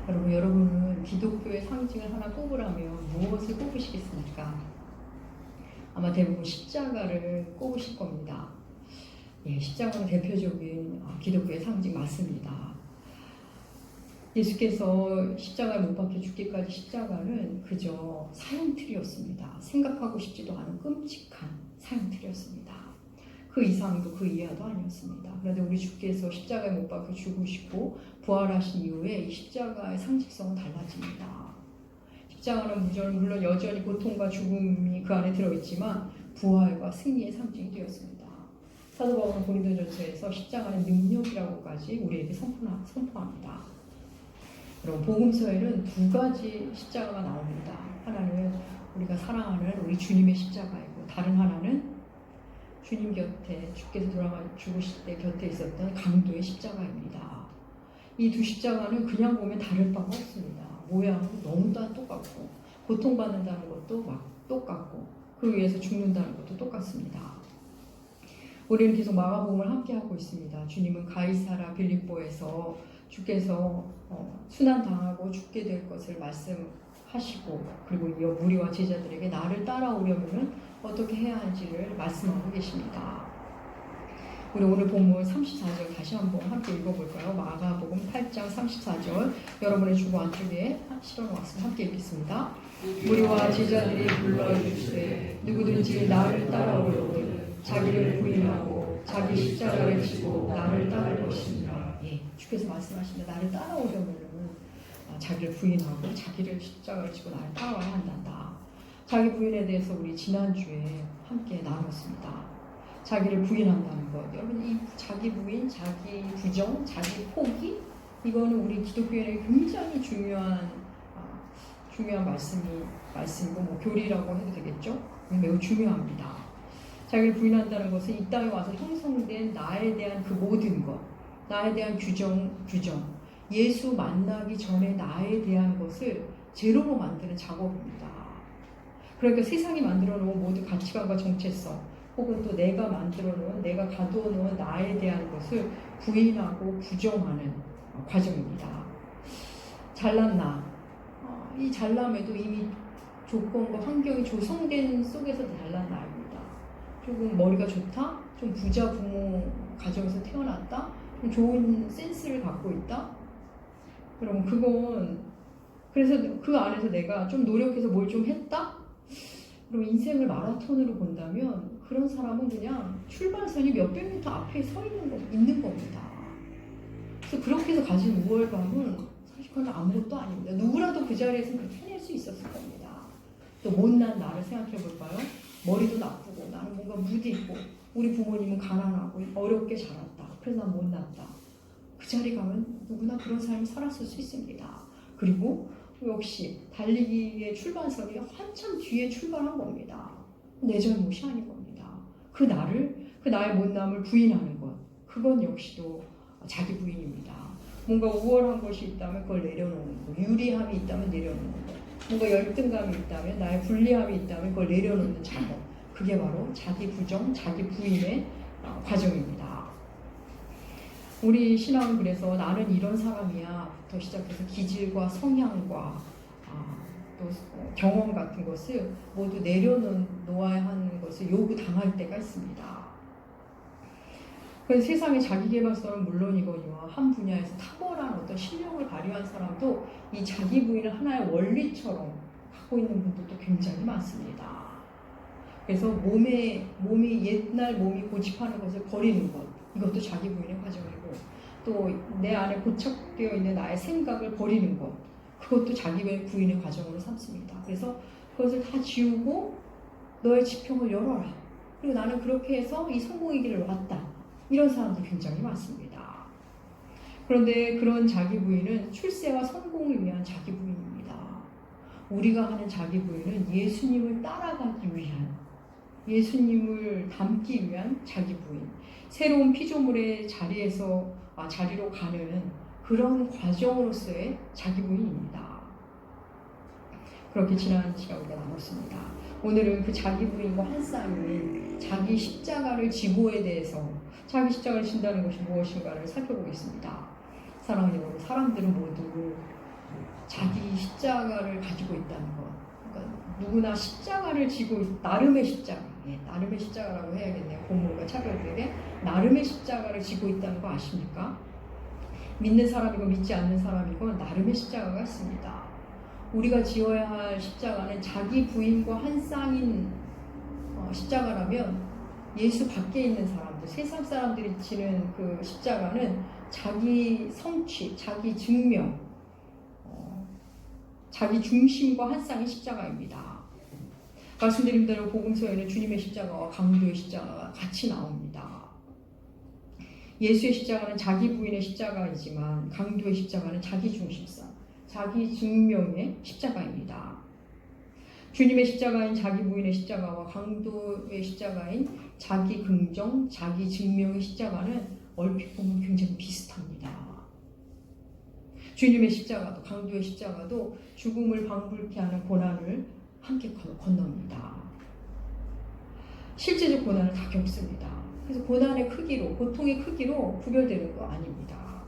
여러분은 기독교의 상징을 하나 꼽으라면 무엇을 꼽으시겠습니까? 아마 대부분 십자가를 꼽으실 겁니다. 예, 십자가는 대표적인 기독교의 상징 맞습니다. 예수께서 십자가에 못 박혀 죽기까지 십자가는 그저 사형틀이었습니다. 생각하고 싶지도 않은 끔찍한 사형틀이었습니다. 그 이상도 그 이하도 아니었습니다. 그런데 우리 주께서 십자가에 못 박혀 죽으시고 부활하신 이후에 이 십자가의 상징성은 달라집니다. 십자가는 물론 여전히 고통과 죽음이 그 안에 들어있지만 부활과 승리의 상징이 되었습니다. 사도 바울은 고린도전서에서 십자가는 능력이라고까지 우리에게 선포합니다. 그럼 복음서에는 두 가지 십자가가 나옵니다. 하나는 우리가 사랑하는 우리 주님의 십자가이고 다른 하나는 주님 곁에 주께서 죽으실 때 곁에 있었던 강도의 십자가입니다. 이 두 십자가는 그냥 보면 다를 바가 없습니다. 모양도 너무 다 똑같고 고통받는다는 것도 막 똑같고 그 위해서 죽는다는 것도 똑같습니다. 우리는 계속 마가복음을 함께하고 있습니다. 주님은 가이사라 빌립보에서 주께서 순환당하고 죽게 될 것을 말씀하시고 그리고 이어 무리와 제자들에게 나를 따라오려면 어떻게 해야 하는지를 말씀하고 계십니다. 우리 오늘 본문 34절 다시 한번 함께 읽어볼까요? 마가복음 8장 34절 여러분의 주보 안쪽에 실어놓았습니다. 함께 읽겠습니다. 무리와 제자들이 불러주시되 누구든지 나를 따라오려면 자기를 부인하고 자기 십자가를 지고 나를 따를 것입니다. 예, 주께서 말씀하십니다. 나를 따라오려면 자기를 부인하고 자기를 십자가를 지고 나를 따라와야 한단다. 자기 부인에 대해서 우리 지난주에 함께 나눴습니다. 자기를 부인한다는 것. 여러분 이 자기 부인, 자기 부정, 자기 포기 이거는 우리 기독교인에게 굉장히 중요한 말씀이고 뭐 교리라고 해도 되겠죠? 매우 중요합니다. 자기를 부인한다는 것은 이 땅에 와서 형성된 나에 대한 그 모든 것, 나에 대한 규정, 예수 만나기 전에 나에 대한 것을 제로로 만드는 작업입니다. 그러니까 세상이 만들어 놓은 모든 가치관과 정체성 혹은 또 내가 만들어 놓은, 내가 가두어 놓은 나에 대한 것을 부인하고 부정하는 과정입니다. 잘난 나, 이 잘남에도 이미 조건과 환경이 조성된 속에서 잘난 나입니다. 조금 머리가 좋다, 좀 부자 부모 가정에서 태어났다, 좀 좋은 센스를 갖고 있다. 그럼 그건 그래서 그 안에서 내가 좀 노력해서 뭘 좀 했다? 그럼 인생을 마라톤으로 본다면 그런 사람은 그냥 출발선이 몇백 미터 앞에 서 있는 겁니다. 그래서 그렇게 해서 가진 우월감은 사실 그건 아무것도 아닙니다. 누구라도 그 자리에서 그렇게 해낼 수 있었을 겁니다. 또 못난 나를 생각해 볼까요? 머리도 나쁘고 나는 뭔가 무디 있고 우리 부모님은 가난하고 어렵게 자랐다. 그래서 난 못났다. 그 자리 가면 누구나 그런 삶을 살았을 수 있습니다. 그리고 역시 달리기의 출발선이 한참 뒤에 출발한 겁니다. 내 잘못이 아닌 겁니다. 그 나의 못남을 부인하는 것, 그건 역시도 자기 부인입니다. 뭔가 우월한 것이 있다면 그걸 내려놓는 것, 유리함이 있다면 내려놓는 것, 뭔가 열등감이 있다면, 나의 불리함이 있다면 그걸 내려놓는 작업, 그게 바로 자기 부정, 자기 부인의 과정입니다. 우리 신앙은 그래서 나는 이런 사람이야 부터 시작해서 기질과 성향과 또 경험 같은 것을 모두 내려놓아야 하는 것을 요구당할 때가 있습니다. 그래서 세상의 자기계발서는 물론이거니와 한 분야에서 탁월한 어떤 실력을 발휘한 사람도 이 자기 부인을 하나의 원리처럼 갖고 있는 분들도 굉장히 많습니다. 그래서 옛날 몸이 고집하는 것을 버리는 것, 이것도 자기 부인의 과정이고 또 내 안에 고착되어 있는 나의 생각을 버리는 것, 그것도 자기 부인의 과정으로 삼습니다. 그래서 그것을 다 지우고 너의 지평을 열어라. 그리고 나는 그렇게 해서 이 성공의 길을 왔다. 이런 사람도 굉장히 많습니다. 그런데 그런 자기 부인은 출세와 성공을 위한 자기 부인입니다. 우리가 하는 자기 부인은 예수님을 따라가기 위한, 예수님을 닮기 위한 자기 부인, 새로운 피조물의 자리로 가는 그런 과정으로서의 자기 부인입니다. 그렇게 지난 시간 우리가 나눴습니다. 오늘은 그 자기 부인과 한 쌍인 자기 십자가를 지고에 대해서 자기 십자가를 진다는 것이 무엇인가를 살펴보겠습니다. 사랑하는 여러분, 사람들은 모두 자기 십자가를 가지고 있다는 것. 그러니까 누구나 십자가를 지고 나름의 십자가, 나름의 십자가라고 해야겠네요. 고문과 차별되게 나름의 십자가를 지고 있다는 거 아십니까? 믿는 사람이고 믿지 않는 사람이고 나름의 십자가가 있습니다. 우리가 지어야 할 십자가는 자기 부인과 한 쌍인 십자가라면 예수 밖에 있는 사람들, 세상 사람들이 지는 그 십자가는 자기 성취, 자기 증명, 자기 중심과 한 쌍의 십자가입니다. 말씀드린 대로 복음서에는 주님의 십자가와 강도의 십자가가 같이 나옵니다. 예수의 십자가는 자기 부인의 십자가이지만 강도의 십자가는 자기 중심성, 자기 증명의 십자가입니다. 주님의 십자가인 자기 부인의 십자가와 강도의 십자가인 자기 긍정, 자기 증명의 십자가는 얼핏 보면 굉장히 비슷합니다. 주님의 십자가도 강도의 십자가도 죽음을 방불케 하는 고난을 함께 건넙니다. 실제적 고난을 다 겪습니다. 그래서 고난의 크기로, 고통의 크기로 구별되는 거 아닙니다.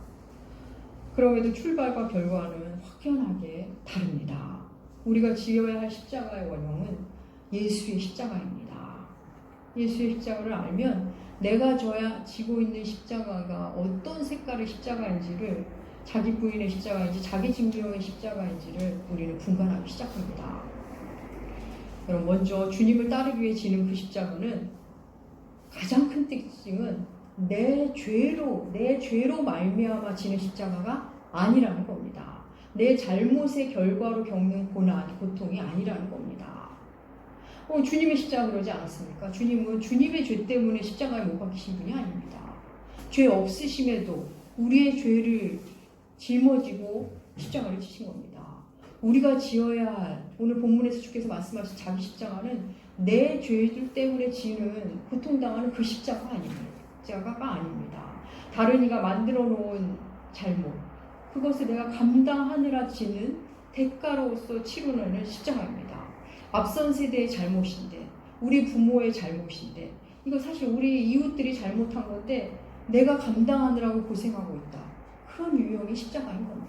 그럼에도 출발과 결과는 확연하게 다릅니다. 우리가 지어야 할 십자가의 원형은 예수의 십자가입니다. 예수의 십자가를 알면 내가 지고 있는 십자가가 어떤 색깔의 십자가인지를, 자기 부인의 십자가인지 자기 증명의 십자가인지를 우리는 분간하기 시작합니다. 그럼 먼저 주님을 따르기 위해 지는 그 십자가는 가장 큰 특징은 내 죄로 말미암아 지는 십자가가 아니라는 겁니다. 내 잘못의 결과로 겪는 고난, 고통이 아니라는 겁니다. 주님의 십자가 그러지 않았습니까? 주님은 주님의 죄 때문에 십자가에 못 박히신 분이 아닙니다. 죄 없으심에도 우리의 죄를 짊어지고 십자가를 지신 겁니다. 우리가 지어야 할, 오늘 본문에서 주께서 말씀하신 자기 십자가는 내 죄들 때문에 지는, 고통당하는 그 십자가가 아닙니다. 다른 이가 만들어 놓은 잘못, 그것을 내가 감당하느라 지는 대가로서 치르는 십자가입니다. 앞선 세대의 잘못인데, 우리 부모의 잘못인데, 이거 사실 우리 이웃들이 잘못한 건데 내가 감당하느라고 고생하고 있다. 그런 유형의 십자가인 겁니다.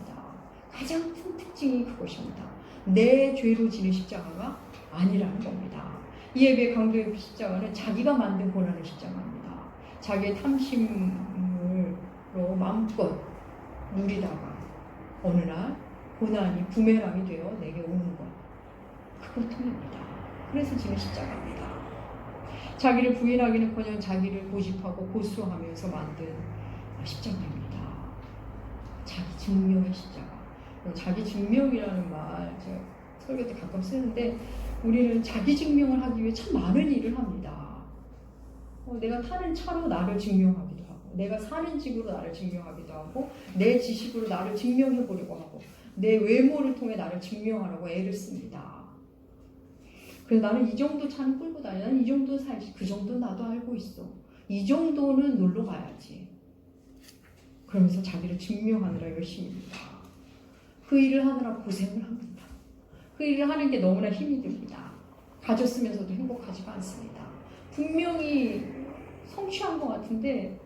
가장 큰 특징이 그것입니다. 내 죄로 지는 십자가가 아니라는 겁니다. 이에 비해 강도의 십자가는 자기가 만든 고난의 십자가입니다. 자기의 탐심으로 마음껏 누리다가 어느 날 고난이 부메랑이 되어 내게 오는 것, 그 고통입니다. 그래서 지는 십자가입니다. 자기를 부인하기는커녕 자기를 고집하고 고수하면서 만든 십자가입니다. 자기 증명의 십자가. 자기 증명이라는 말 제가 설교 때 가끔 쓰는데, 우리는 자기 증명을 하기 위해 참 많은 일을 합니다. 내가 타는 차로 나를 증명하기도 하고, 내가 사는 집으로 나를 증명하기도 하고, 내 지식으로 나를 증명해 보려고 하고, 내 외모를 통해 나를 증명하려고 애를 씁니다. 그래서 나는 이 정도 차는 끌고 다니, 나는 이 정도 살지, 그 정도 나도 알고 있어, 이 정도는 놀러 가야지, 그러면서 자기를 증명하느라 열심히 합니다. 그 일을 하느라 고생을 합니다. 그 일을 하는 게 너무나 힘이 듭니다. 가졌으면서도 행복하지가 않습니다. 분명히 성취한 것 같은데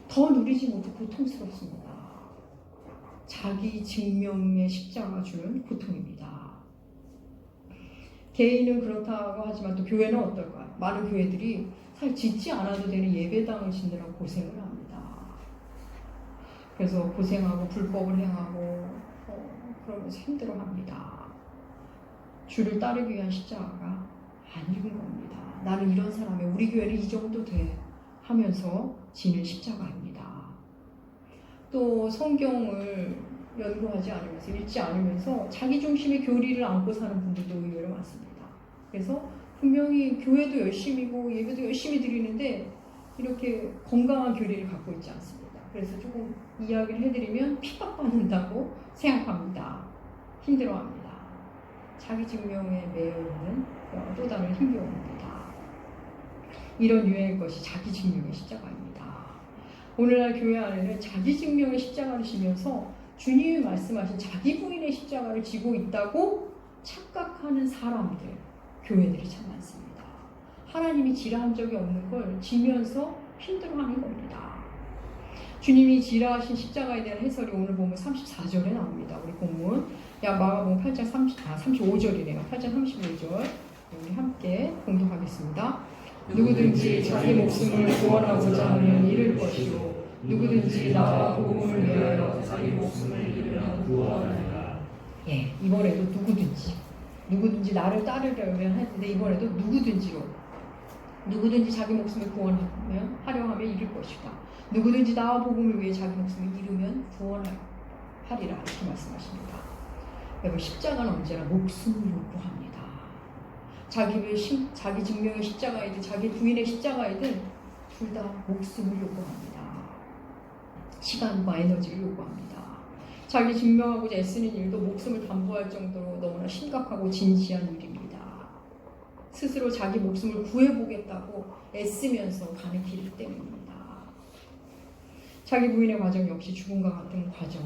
더 누리지 못해 고통스럽습니다. 자기 증명의 십자가 주는 고통입니다. 개인은 그렇다고 하지만 또 교회는 어떨까요? 많은 교회들이 사실 짓지 않아도 되는 예배당을 짓느라고 고생을 합니다. 그래서 고생하고 불법을 행하고 그러면서 힘들어합니다. 주를 따르기 위한 십자가가 아닌 겁니다. 나는 이런 사람이야, 우리 교회는 이 정도 돼 하면서 지는 십자가입니다. 또 성경을 연구하지 않으면서, 읽지 않으면서 자기 중심의 교리를 안고 사는 분들도 의외로 많습니다. 그래서 분명히 교회도 열심히고 예배도 열심히 드리는데 이렇게 건강한 교리를 갖고 있지 않습니다. 그래서 조금 이야기를 해드리면 핍박받는다고 생각합니다. 힘들어합니다. 자기 증명에 매여 있는 또 다른 힘겨움입니다. 이런 유형의 것이 자기 증명의 십자가입니다. 오늘날 교회 안에는 자기 증명의 십자가를 지면서 주님이 말씀하신 자기 부인의 십자가를 지고 있다고 착각하는 사람들, 교회들이 참 많습니다. 하나님이 지라 한 적이 없는 걸 지면서 힘들어하는 겁니다. 주님이 지라 하신 십자가에 대한 해설이 오늘 보면 34절에 나옵니다. 우리 본문 마가복음 8장 35절이네요. 8장 35절 우리 함께 공독하겠습니다. 누구든지 자기 목숨을 구원하고자 하면 잃을 것이요 누구든지 나와 복음을 위하여 자기 목숨을 잃으면 구원하리라. 예, 이번에도 누구든지 나를 따르려면 했는데 이번에도 누구든지 자기 목숨을 구원하면 하려 하면 잃을 것이다. 누구든지 나와 복음을 위해 자기 목숨을 잃으면 구원하리라 이렇게 말씀하십니다. 여러분 십자가는 언제나 목숨을 요구합니다. 자기 증명의 십자가이든 자기 부인의 십자가이든 둘 다 목숨을 요구합니다. 시간과 에너지를 요구합니다. 자기 증명하고자 애쓰는 일도 목숨을 담보할 정도로 너무나 심각하고 진지한 일입니다. 스스로 자기 목숨을 구해보겠다고 애쓰면서 가는 길 때문입니다. 자기 부인의 과정 역시 죽음과 같은 과정.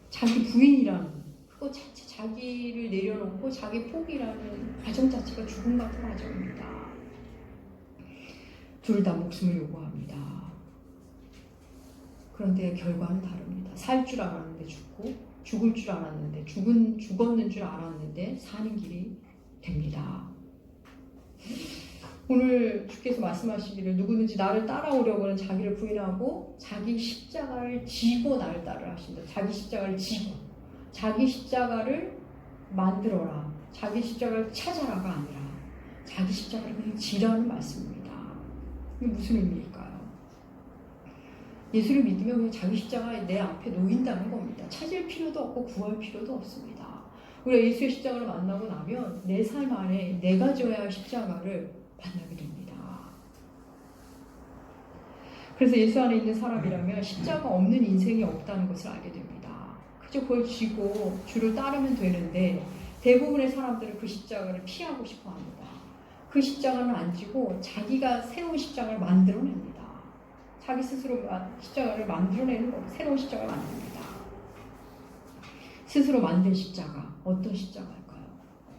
자기 부인이라는 그거 자체 자기를 내려놓고 자기 포기라는 과정 자체가 죽음 같은 과정입니다. 둘 다 목숨을 요구합니다. 그런데 결과는 다릅니다. 살 줄 알았는데 죽고 죽을 줄 알았는데 죽었는 줄 알았는데 사는 길이 됩니다. 오늘 주께서 말씀하시기를 누구든지 나를 따라오려고는 자기를 부인하고 자기 십자가를 지고 나를 따르라 하신다. 자기 십자가를 지고 자기 십자가를 만들어라. 자기 십자가를 찾아라가 아니라 자기 십자가를 그냥 지라는 말씀입니다. 이게 무슨 의미일까요? 예수를 믿으면 그냥 자기 십자가에 내 앞에 놓인다는 겁니다. 찾을 필요도 없고 구할 필요도 없습니다. 우리가 예수의 십자가를 만나고 나면 내 삶 안에 내가 져야 할 십자가를 만나게 됩니다. 그래서 예수 안에 있는 사람이라면 십자가 없는 인생이 없다는 것을 알게 됩니다. 그저 그걸 쥐고 주를 따르면 되는데 대부분의 사람들은 그 십자가를 피하고 싶어 합니다. 그 십자가는 안 지고 자기가 새로운 십자가를 만들어냅니다. 자기 스스로 십자가를 만들어내는 거, 새로운 십자가를 만듭니다. 스스로 만든 십자가, 어떤 십자가일까요?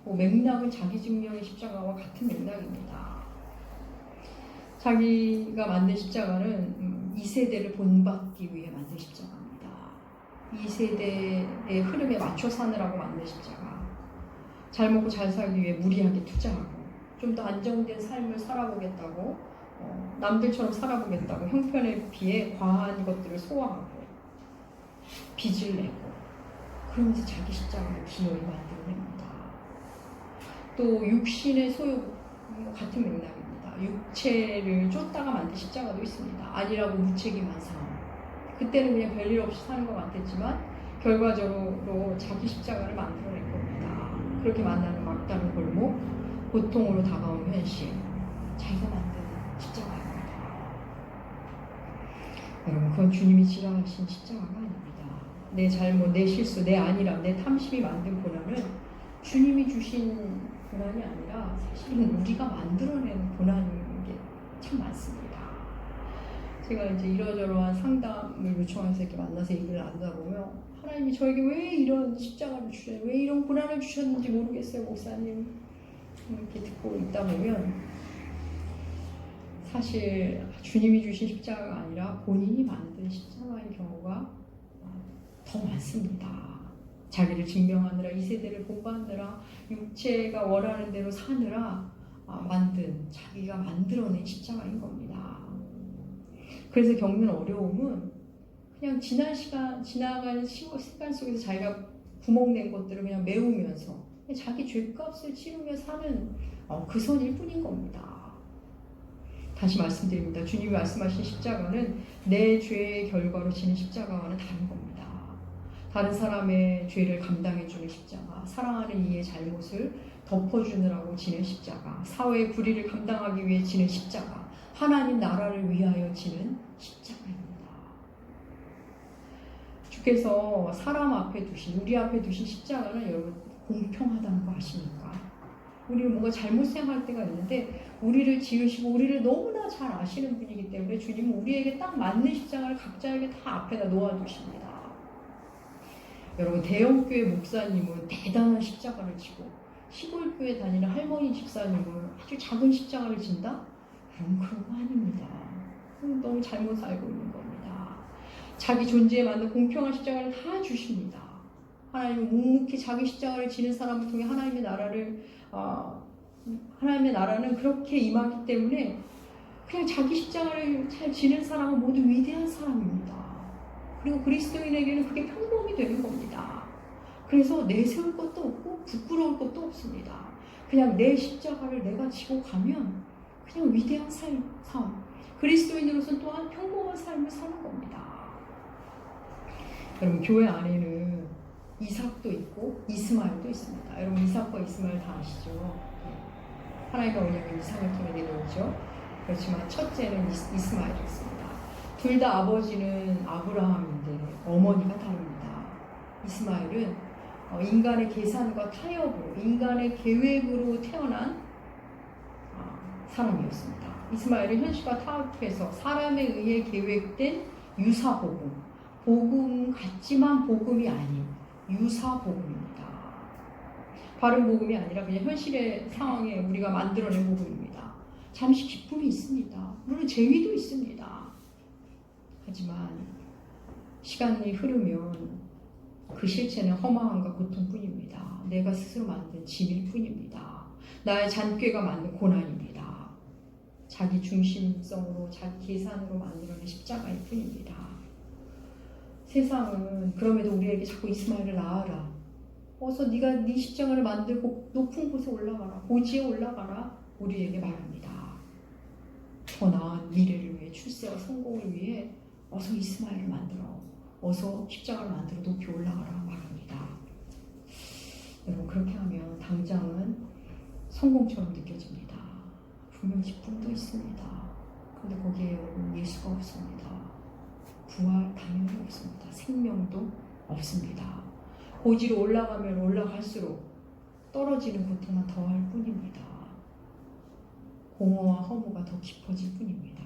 맥락은 자기 증명의 십자가와 같은 맥락입니다. 자기가 만든 십자가는 2세대를 본받기 위해 만든 십자가입니다. 2세대의 흐름에 맞춰 사느라고 만든 십자가. 잘 먹고 잘 살기 위해 무리하게 투자하고 좀 더 안정된 삶을 살아보겠다고 남들처럼 살아보겠다고 형편에 비해 과한 것들을 소화하고 빚을 내고 그러면서 자기 십자가를 기어이 만들어냅니다. 또 육신의 소유 같은 맥락입니다. 육체를 쫓다가 만든 십자가도 있습니다. 아니라고 무책임한 삶. 그때는 그냥 별일 없이 사는 것 같았지만 결과적으로 자기 십자가를 만들어낸 겁니다. 그렇게 만나는 막다른 골목, 고통으로 다가오는 현실, 자기가 만든 십자가입니다. 여러분, 그건 주님이 지라하신 십자가가 아닙니다. 내 잘못, 내 실수, 내 안일함, 내 탐심이 만든 고난은 주님이 주신 고난이 아니라 사실은 우리가 만들어낸 고난인 게 참 많습니다. 제가 이제 이러저러한 상담을 요청해서 이렇게 만나서 얘기를 나누다 보면 하나님이 저에게 왜 이런 십자가를 주셨는지, 왜 이런 고난을 주셨는지 모르겠어요, 목사님. 이렇게 듣고 있다 보면 사실 주님이 주신 십자가가 아니라 본인이 만든 십자가인 경우가 더 많습니다. 자기를 증명하느라, 2세대를 본받느라, 육체가 원하는 대로 사느라 만든, 자기가 만들어낸 십자가인 겁니다. 그래서 겪는 어려움은 그냥 지나간 시간 속에서 자기가 구멍낸 것들을 그냥 메우면서 자기 죄값을 치르며 사는 그 선일 뿐인 겁니다. 다시 말씀드립니다. 주님이 말씀하신 십자가는 내 죄의 결과로 지는 십자가와는 다른 겁니다. 다른 사람의 죄를 감당해주는 십자가, 사랑하는 이의 잘못을 덮어주느라고 지는 십자가, 사회의 불의를 감당하기 위해 지는 십자가, 하나님 나라를 위하여 지는 십자가입니다. 주께서 사람 앞에 두신, 우리 앞에 두신 십자가는 여러분 공평하다는 거 아십니까? 우리는 뭔가 잘못 생각할 때가 있는데 우리를 지으시고 우리를 너무나 잘 아시는 분이기 때문에 주님은 우리에게 딱 맞는 십자가를 각자에게 다 앞에다 놓아두십니다. 여러분, 대형교회 목사님은 대단한 십자가를 지고 시골교회 다니는 할머니 집사님은 아주 작은 십자가를 진다? 그럼 그런 거 아닙니다. 너무 잘못 알고 있는 겁니다. 자기 존재에 맞는 공평한 십자가를 다 주십니다. 하나님은 묵묵히 자기 십자가를 지는 사람을 통해 하나님의 나라는 그렇게 임하기 때문에 그냥 자기 십자가를 잘 지는 사람은 모두 위대한 사람입니다. 그리고 그리스도인에게는 그게 평범이 되는 겁니다. 그래서 내세울 것도 없고 부끄러울 것도 없습니다. 그냥 내 십자가를 내가 지고 가면 그냥 위대한 삶. 그리스도인으로서는 또한 평범한 삶을 사는 겁니다. 여러분, 교회 안에는 이삭도 있고 이스마엘도 있습니다. 여러분, 이삭과 이스마엘 다 아시죠? 하나님의 언약을 이삭을 통해 내려오죠. 그렇지만 첫째는 이스마엘이었습니다. 둘 다 아버지는 아브라함인데 어머니가 다릅니다. 이스마엘은 인간의 계산과 타협으로, 인간의 계획으로 태어난 사람이었습니다. 이스마엘은 현실과 타협해서 사람에 의해 계획된 유사복음, 복음 같지만 복음이 아닌 유사복음입니다. 바른 복음이 아니라 그냥 현실의 상황에 우리가 만들어낸 복음입니다. 잠시 기쁨이 있습니다. 물론 재미도 있습니다. 하지만 시간이 흐르면 그 실체는 허망함과 고통뿐입니다. 내가 스스로 만든 짐일 뿐입니다. 나의 잔꾀가 만든 고난입니다. 자기 중심성으로, 자기 계산으로 만들어낸 십자가일 뿐입니다. 세상은 그럼에도 우리에게 자꾸 이스마엘을 낳아라. 어서 네가 네 십자가를 만들고 높은 곳에 올라가라. 고지에 올라가라. 우리에게 말합니다. 더 나은 미래를 위해, 출세와 성공을 위해 어서 이스마엘을 만들어. 어서 십자가를 만들어 높이 올라가라 말합니다. 여러분, 그렇게 하면 당장은 성공처럼 느껴집니다. 분명 기쁨도 있습니다. 그런데 거기에 여러분 예수가 없습니다. 부활 당연히 없습니다. 생명도 없습니다. 고지로 올라가면 올라갈수록 떨어지는 고통만 더할 뿐입니다. 공허와 허무가 더 깊어질 뿐입니다.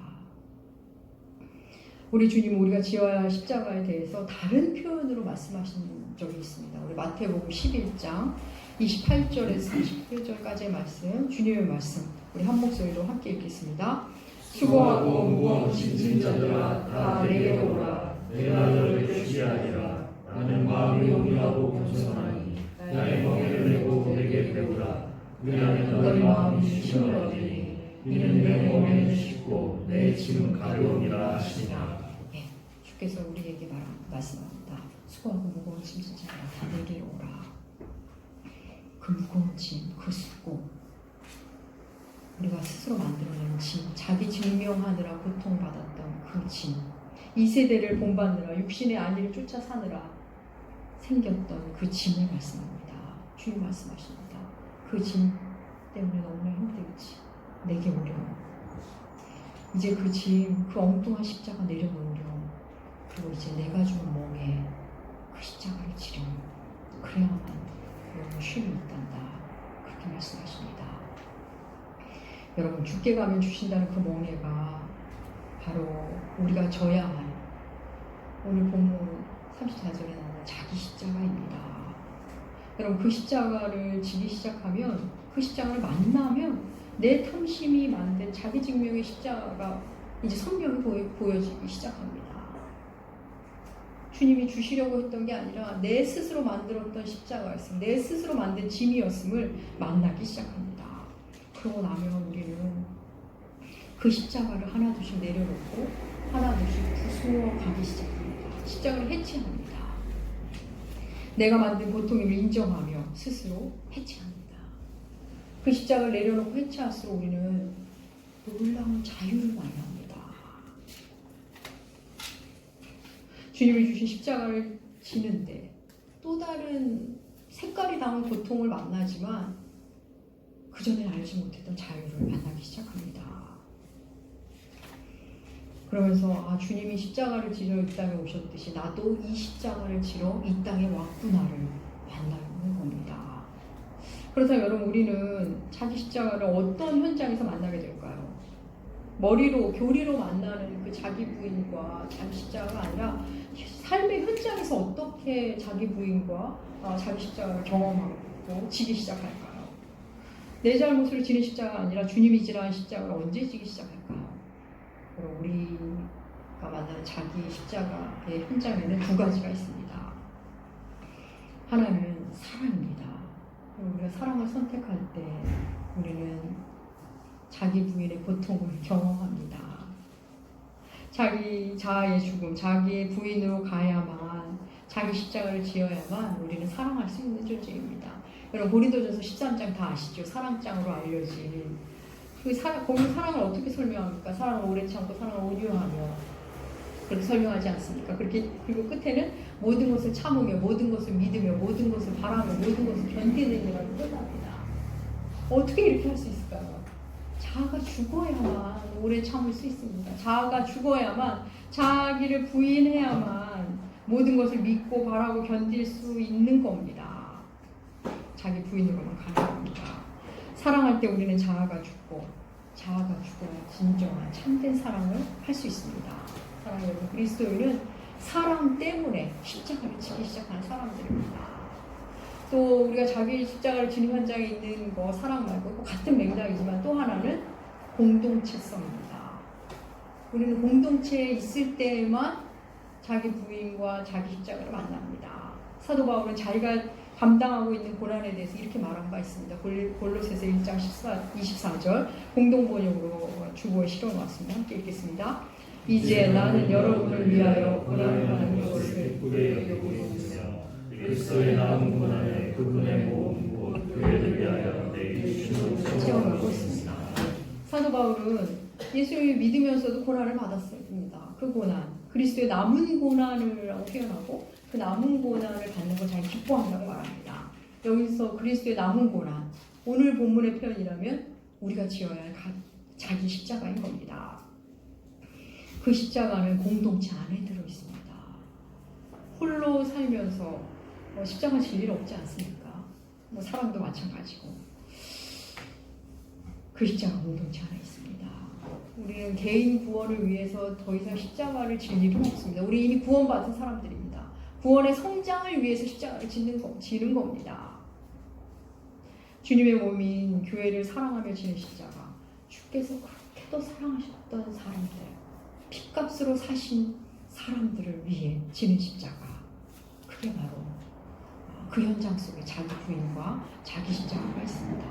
우리 주님은 우리가 지어야 할 십자가에 대해서 다른 표현으로 말씀하신 적이 있습니다. 우리 마태복음 11장 28절에서 38절까지의 말씀, 주님의 말씀, 우리 한 목소리로 함께 읽겠습니다. 수고하고 무거운 짐진 자들아 다 내게 오라. 내가 너를 주시하리라. 나는 마음이 온유하고 겸손하니 나의 멍에를 메고 내게 배우라. 왜냐하면 너희 마음이 힘을 얻으니 이는 내 멍에는 쉽고 내 짐은 가벼우니라 하시니라. 주께서 우리에게 말씀합니다. 수고하고 무거운 짐진 자들아 다 내게 오라. 그 무거운 짐, 그 수고, 우리가 스스로 만들어낸 짐, 자기 증명하느라 고통받았던 그 짐, 이 세대를 본받느라 육신의 안위를 쫓아 사느라 생겼던 그 짐을 말씀합니다. 주님 말씀하십니다. 그 짐 때문에 너무나 힘들지. 내게 오렴. 이제 그 짐, 그 엉뚱한 십자가 내려놓으렴. 그리고 이제 내가 준 몸에 그 십자가를 지렴. 그래야만 여러분 쉼이 있단다. 그렇게 말씀하십니다. 여러분, 죽게 가면 주신다는 그 멍에가 바로 우리가 져야 할 오늘 본문 34절에 나오는 자기 십자가입니다. 여러분, 그 십자가를 지기 시작하면, 그 십자가를 만나면 내 탐심이 만든 자기 증명의 십자가가 이제 성경이 보여지기 시작합니다. 주님이 주시려고 했던 게 아니라 내 스스로 만들었던 십자가였음, 내 스스로 만든 짐이었음을 만나기 시작합니다. 그러고 나면 우리는 그 십자가를 하나둘씩 내려놓고 하나둘씩 부수어가기 시작합니다. 십자가를 해체합니다. 내가 만든 고통임을 인정하며 스스로 해체합니다. 그 십자가를 내려놓고 해체할수록 우리는 놀라운 자유를 만납니다. 주님이 주신 십자가를 지는데 또 다른 색깔이 담은 고통을 만나지만 그 전에 알지 못했던 자유를 만나기 시작합니다. 그러면서 주님이 십자가를 지러 이 땅에 오셨듯이 나도 이 십자가를 지러 이 땅에 왔구나를 만나는 겁니다. 그렇다면 여러분, 우리는 자기 십자가를 어떤 현장에서 만나게 될까요? 머리로, 교리로 만나는 그 자기 부인과 자기 십자가가 아니라 삶의 현장에서 어떻게 자기 부인과 자기 십자가를 경험하고 지기 시작할까요? 내 잘못으로 지는 십자가가 아니라 주님이 지라는 십자가를 언제 지기 시작할까요? 우리가 만나는 자기 십자가의 현장에는 두 가지가 있습니다. 하나는 사랑입니다. 우리가 사랑을 선택할 때 우리는 자기 부인의 고통을 경험합니다. 자기 자아의 죽음, 자기의 부인으로 가야만, 자기 십자가를 지어야만 우리는 사랑할 수 있는 존재입니다. 여러분 고린도전서 13장 다 아시죠? 사랑장으로 알려진 거기 사랑을 어떻게 설명합니까? 사랑을 오래 참고 사랑을 온유하며 그렇게 설명하지 않습니까? 그렇게 그리고 끝에는 모든 것을 참으며 모든 것을 믿으며 모든 것을 바라며 모든 것을 견디는 이라고 끝납니다. 어떻게 이렇게 할 수 있을까요? 자아가 죽어야만 오래 참을 수 있습니다. 자아가 죽어야만 자기를 부인해야만 모든 것을 믿고 바라고 견딜 수 있는 겁니다. 자기 부인으로만 가능합니다. 사랑할 때 우리는 자아가 죽고 자아가 죽어야 진정한 참된 사랑을 할 수 있습니다. 사랑하는 여러분, 그리스도인은 사랑 때문에 십자가를 지기 시작한 사람들입니다. 또 우리가 자기 십자가를 지는 현장에 있는 거 사랑 말고 같은 맥락이지만 또 하나는 공동체성입니다. 우리는 공동체에 있을 때만 자기 부인과 자기 십자가를 만납니다. 사도 바울은 자기가 감당하고 있는 고난에 대해서 이렇게 말한 바 있습니다. 골로새서 1장 24절 공동번역으로 주보에 실어놓았습니다. 함께 읽겠습니다. 이제 나는 여러분을 위하여 고난을 받는 것을 그대에게 여기고 있으며 그리스도의 남은 고난에 그분의 모은 곧 그대를 위하여 내 육신으로 체험하고 있습니다. 사도 바울은 예수를 믿으면서도 고난을 받았습니다. 그 고난, 그리스도의 남은 고난을 표현하고 그 남은 고난을 받는 걸 잘 기뻐한다고 말합니다. 여기서 그리스도의 남은 고난, 오늘 본문의 표현이라면 우리가 지어야 할 자기 십자가인 겁니다. 그 십자가는 공동체 안에 들어있습니다. 홀로 살면서 십자가 질 일 없지 않습니까? 사람도 마찬가지고 그 십자가 공동체 안에 있습니다. 우리는 개인 구원을 위해서 더 이상 십자가를 질 일은 없습니다. 우리 이미 구원받은 사람들입니다. 구원의 성장을 위해서 십자가를 지는 겁니다. 주님의 몸인 교회를 사랑하며 지는 십자가, 주께서 그렇게도 사랑하셨던 사람들, 핏값으로 사신 사람들을 위해 지는 십자가, 그게 바로 그 현장 속에 자기 부인과 자기 십자가가 있습니다.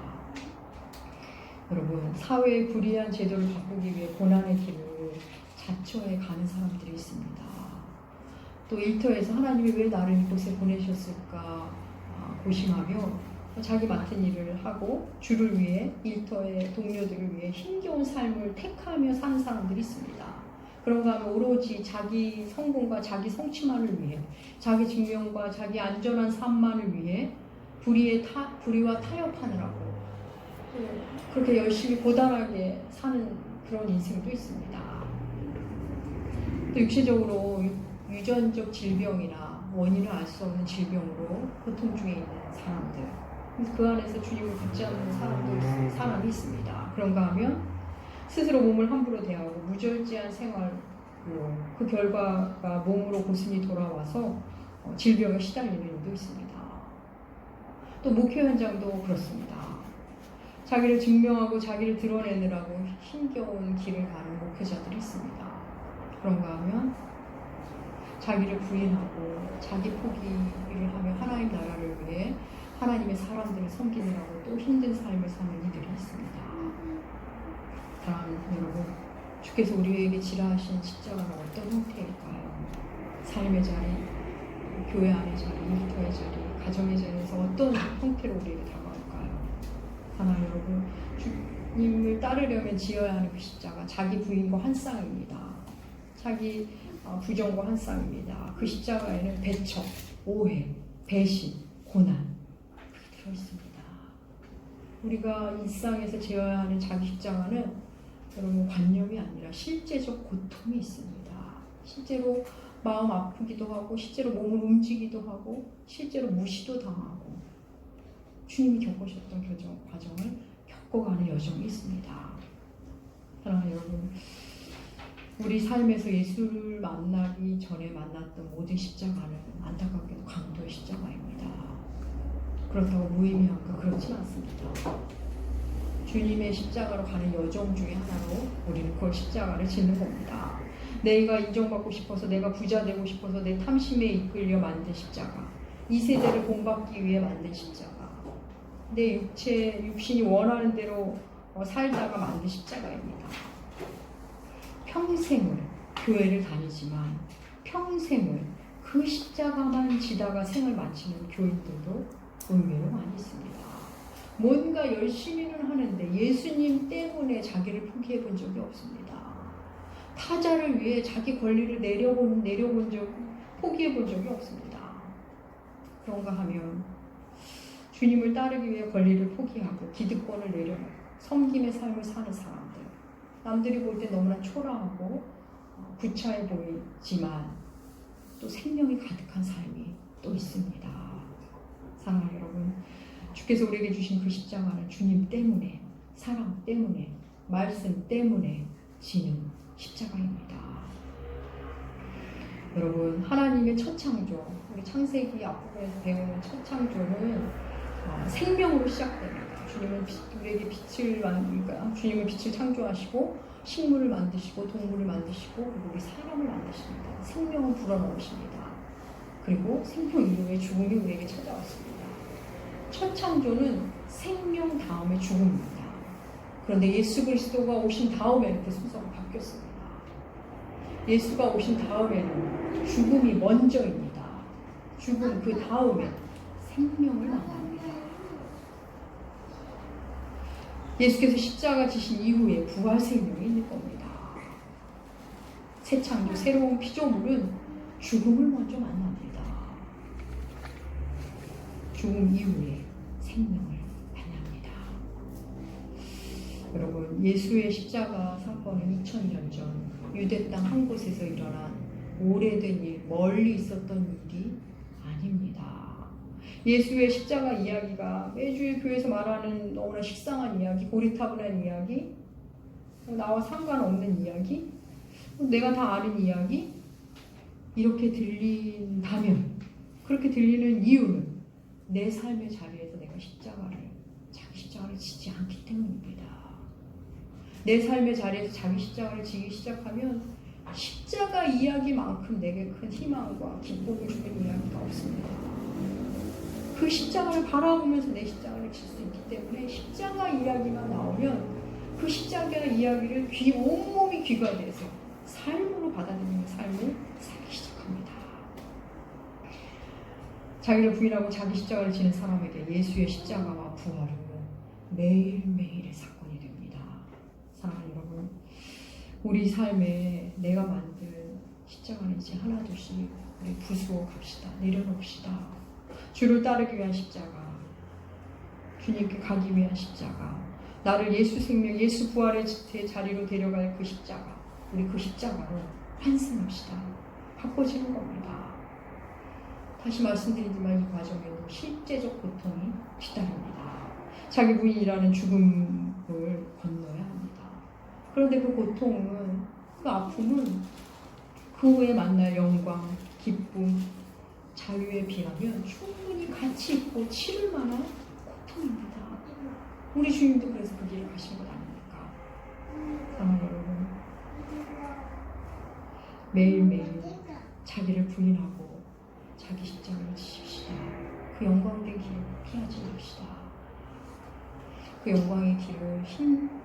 여러분, 사회의 불의한 제도를 바꾸기 위해 고난의 길을 자초해 가는 사람들이 있습니다. 또 일터에서 하나님이 왜 나를 이곳에 보내셨을까 고심하며 자기 맡은 일을 하고 주를 위해, 일터의 동료들을 위해 힘겨운 삶을 택하며 사는 사람들이 있습니다. 그런가 하면 오로지 자기 성공과 자기 성취만을 위해, 자기 증명과 자기 안전한 삶만을 위해 불의와 타협하느라고 그렇게 열심히 고단하게 사는 그런 인생도 있습니다. 또 육체적으로 유전적 질병이나 원인을 알 수 없는 질병으로 고통 중에 있는 사람들, 그 안에서 주님을 받지 않는 사람이 있습니다. 그런가 하면 스스로 몸을 함부로 대하고 무절제한 생활로 그 결과가 몸으로 고스란히 돌아와서 질병에 시달리는 일도 있습니다. 또 목회 현장도 그렇습니다. 자기를 증명하고 자기를 드러내느라고 힘겨운 길을 가는 목회자들이 있습니다. 그런가 하면 자기를 부인하고 자기 포기를 하며 하나님 나라를 위해 하나님의 사람들을 섬기느라고 또 힘든 삶을 사는 이들이 있습니다. 사랑하는 여러분, 주께서 우리에게 지라하신 십자가는 어떤 형태일까요? 삶의 자리, 교회 안의 자리, 일터의 자리, 가정의 자리에서 어떤 형태로 우리에게 다가올까요? 하나 여러분, 주님을 따르려면 지어야 하는 그 십자가, 자기 부인과 한 쌍입니다. 자기 부정과 한 쌍입니다. 그 십자가에는 배척, 오해, 배신, 고난 그게 들어있습니다. 우리가 일상에서 지어야 하는 자기 십자가는 여러분 관념이 아니라 실제적 고통이 있습니다. 실제로 마음 아프기도 하고 실제로 몸을 움직이기도 하고 실제로 무시도 당하고 주님이 겪으셨던 과정을 겪어가는 여정이 있습니다. 사랑하는 여러분, 우리 삶에서 예수를 만나기 전에 만났던 모든 십자가는 안타깝게도 강도의 십자가입니다. 그렇다고 무의미한가? 그렇진 않습니다. 주님의 십자가로 가는 여정 중에 하나로 우리는 그걸 십자가를 짓는 겁니다. 내가 인정받고 싶어서, 내가 부자 되고 싶어서 내 탐심에 이끌려 만든 십자가, 이 세대를 본받기 위해 만든 십자가. 내 육신이 원하는 대로 살다가 만든 십자가입니다. 평생을 교회를 다니지만 평생을 그 십자가만 지다가 생을 마치는 교인들도 의외로 많이 있습니다. 뭔가 열심히는 하는데 예수님 때문에 자기를 포기해 본 적이 없습니다. 타자를 위해 자기 권리를 포기해 본 적이 없습니다. 그런가 하면 주님을 따르기 위해 권리를 포기하고 기득권을 내려놓고 섬김의 삶을 사는 사람들, 남들이 볼 때 너무나 초라하고 구차해 보이지만 또 생명이 가득한 삶이 또 있습니다. 사랑하는 여러분, 주께서 우리에게 주신 그 십자가는 주님 때문에, 사랑 때문에, 말씀 때문에 지는 십자가입니다. 여러분, 하나님의 첫 창조, 우리 창세기 앞부분에서 배우는 첫 창조는 생명으로 시작됩니다. 주님은 우리에게 주님은 빛을 창조하시고 식물을 만드시고 동물을 만드시고 그리고 우리 사람을 만드십니다. 생명을 불어넣으십니다. 그리고 생명 이후에 죽음이 우리에게 찾아왔습니다. 첫 창조는 생명 다음에 죽음입니다. 그런데 예수 그리스도가 오신 다음에는 그 순서가 바뀌었습니다. 예수가 오신 다음에는 죽음이 먼저입니다. 죽음 그 다음에 생명을 만납니다. 예수께서 십자가 지신 이후에 부활 생명이 있는 겁니다. 새 창조, 새로운 피조물은 죽음을 먼저 만납니다. 죽음 이후에 생명을 만납니다. 여러분, 예수의 십자가 사건은 2000년 전 유대 땅 한 곳에서 일어난 오래된 일, 멀리 있었던 일이 아닙니다. 예수의 십자가 이야기가 매주일 교회에서 말하는 너무나 식상한 이야기, 고리타분한 이야기, 나와 상관없는 이야기, 내가 다 아는 이야기, 이렇게 들린다면, 그렇게 들리는 이유는 내 삶의 자리에서 내가 자기 십자가를 지지 않기 때문입니다. 내 삶의 자리에서 자기 십자가를 지기 시작하면 십자가 이야기만큼 내게 큰 희망과 기쁨을 주는 이야기가 없습니다. 그 십자가를 바라보면서 내 십자가를 질 수 있기 때문에 십자가 이야기가 나오면 그 십자가 이야기를 온몸이 귀가 돼서 삶으로 받아들이는 삶을 살기 시작합니다. 자기를 부인하고 자기 십자가를 지는 사람에게 예수의 십자가와 부활은 매일매일의 사건이 됩니다. 사랑하는 여러분, 우리 삶에 내가 만든 십자가는 이제 하나둘씩 우리 부수어 갑시다. 내려놓읍시다. 주를 따르기 위한 십자가, 주님께 가기 위한 십자가, 나를 예수 생명, 예수 부활의 자리로 데려갈 그 십자가, 우리 그 십자가로 환승합시다. 바꿔지는 겁니다. 다시 말씀드리지만 이 과정에도 실제적 고통이 뒤따릅니다. 자기 부인이라는 죽음을 건너야 합니다. 그런데 그 고통은, 그 아픔은 그 후에 만날 영광, 기쁨, 자유에 비하면 충분히 가치 있고 치를 만한 고통입니다. 우리 주님도 그래서 그 길을 가신 것 아닙니까? 사랑하는 여러분, 매일매일 자기를 부인하고 자기 십자가를 지십시다. 그 영광된 길을 피하지 맙시다. 그 영광의 길을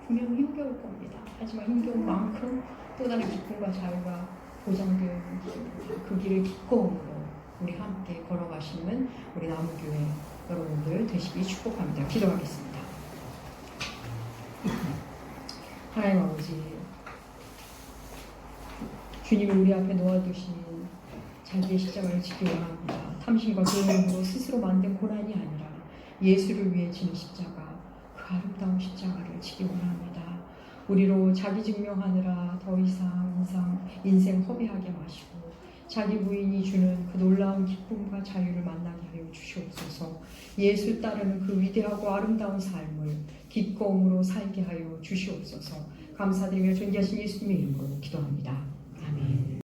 분명 힘겨울 겁니다. 하지만 힘겨운 만큼 또 다른 기쁨과 자유가 보장되는 길입니다. 그 길을 기꺼움으로 우리 함께 걸어가시는 우리 나무교회 여러분들 되시기 축복합니다. 기도하겠습니다. 하나님 아버지, 주님이 우리 앞에 놓아두신 자기의 십자가를 지기 원합니다. 탐심과 계획으로 스스로 만든 고난이 아니라 예수를 위해 지는 십자가, 그 아름다운 십자가를 지기 원합니다. 우리로 자기 증명하느라 더 이상 인생 허비하게 마시고 자기 부인이 주는 그 놀라운 기쁨과 자유를 만나게 하여 주시옵소서. 예수 따르는 그 위대하고 아름다운 삶을 기꺼움으로 살게 하여 주시옵소서. 감사드리며 존귀하신 예수님의 이름으로 기도합니다. 아멘.